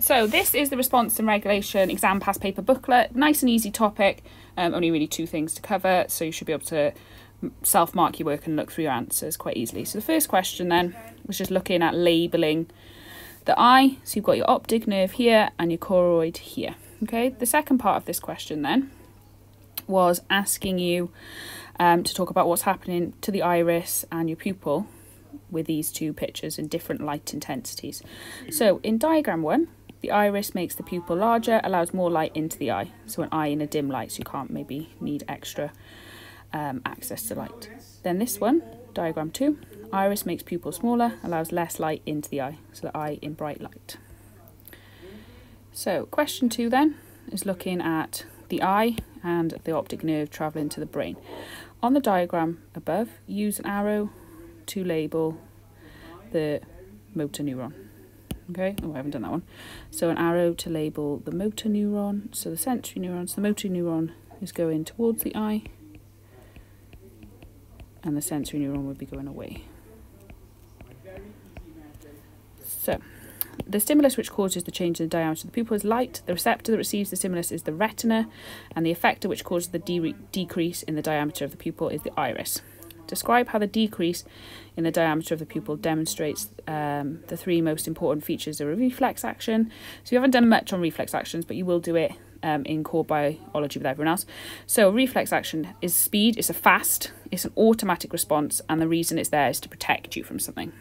So this is the response and regulation exam past paper booklet. Nice and easy topic, only really 2 things to cover, so you should be able to self-mark your work and look through your answers quite easily. So the first question then was just looking at labelling the eye. So you've got your optic nerve here and your choroid here. Okay, the second part of this question then was asking you to talk about what's happening to the iris and your pupil with these 2 pictures in different light intensities. So in diagram 1, the iris makes the pupil larger, allows more light into the eye. So an eye in a dim light, so you can't maybe need extra access to light. Then this one, diagram 2, iris makes pupil smaller, allows less light into the eye. So the eye in bright light. So question 2 then is looking at the eye and the optic nerve travelling to the brain. On the diagram above, use an arrow to label the motor neuron. Okay, oh, I haven't done that one. So an arrow to label the motor neuron. So the sensory neurons, the motor neuron is going towards the eye, and the sensory neuron would be going away. So the stimulus which causes the change in the diameter of the pupil is light. The receptor that receives the stimulus is the retina, and the effector which causes the decrease in the diameter of the pupil is the iris. Describe how the decrease in the diameter of the pupil demonstrates the 3 most important features of a reflex action. So you haven't done much on reflex actions, but you will do it in core biology with everyone else. So reflex action is speed, it's it's an automatic response, and the reason it's there is to protect you from something.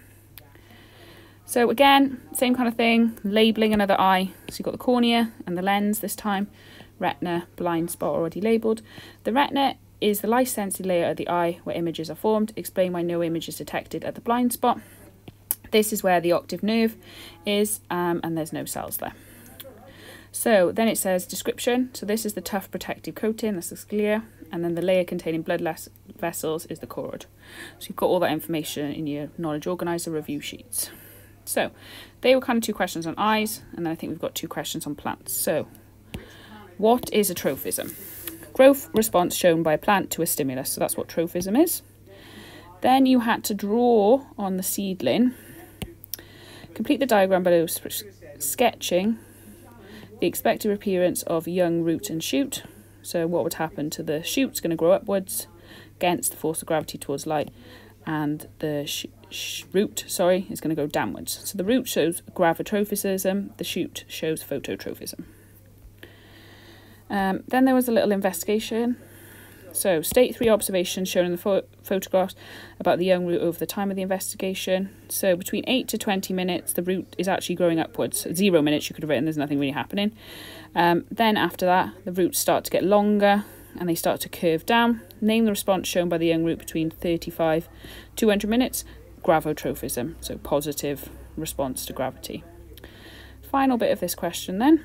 So again, same kind of thing, labelling another eye. So you've got the cornea and the lens this time, retina, blind spot already labelled. The retina is the light sensitive layer of the eye where images are formed. Explain why no image is detected at the blind spot. This is where the optic nerve is, and there's no cells there. So then it says description. So this is the tough protective coating, that's the sclera, and then the layer containing blood vessels is the choroid. So you've got all that information in your knowledge organiser review sheets. So they were kind of 2 questions on eyes, and then I think we've got 2 questions on plants. So what is a trophism? Growth response shown by a plant to a stimulus. So that's what trophism is. Then you had to draw on the seedling. Complete the diagram below sketching the expected appearance of young root and shoot. So what would happen to the shoot? It's going to grow upwards against the force of gravity towards light, and the root, is going to go downwards. So the root shows gravitrophism, the shoot shows phototrophism. Then there was a little investigation. So state 3 observations shown in the photographs about the young root over the time of the investigation. So between 8 to 20 minutes, the root is actually growing upwards. 0 minutes you could have written, there's nothing really happening. Then after that, the roots start to get longer and they start to curve down. Name the response shown by the young root between 35 to 100 minutes. Gravotrophism, so positive response to gravity. Final bit of this question then.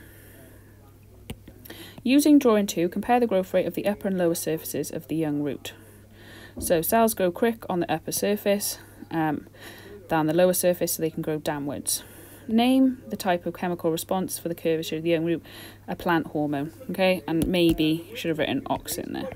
Using drawing 2, compare the growth rate of the upper and lower surfaces of the young root. So cells grow quick on the upper surface, down the lower surface so they can grow downwards. Name the type of chemical response for the curvature of the young root, a plant hormone, okay? And maybe you should have written ox in there.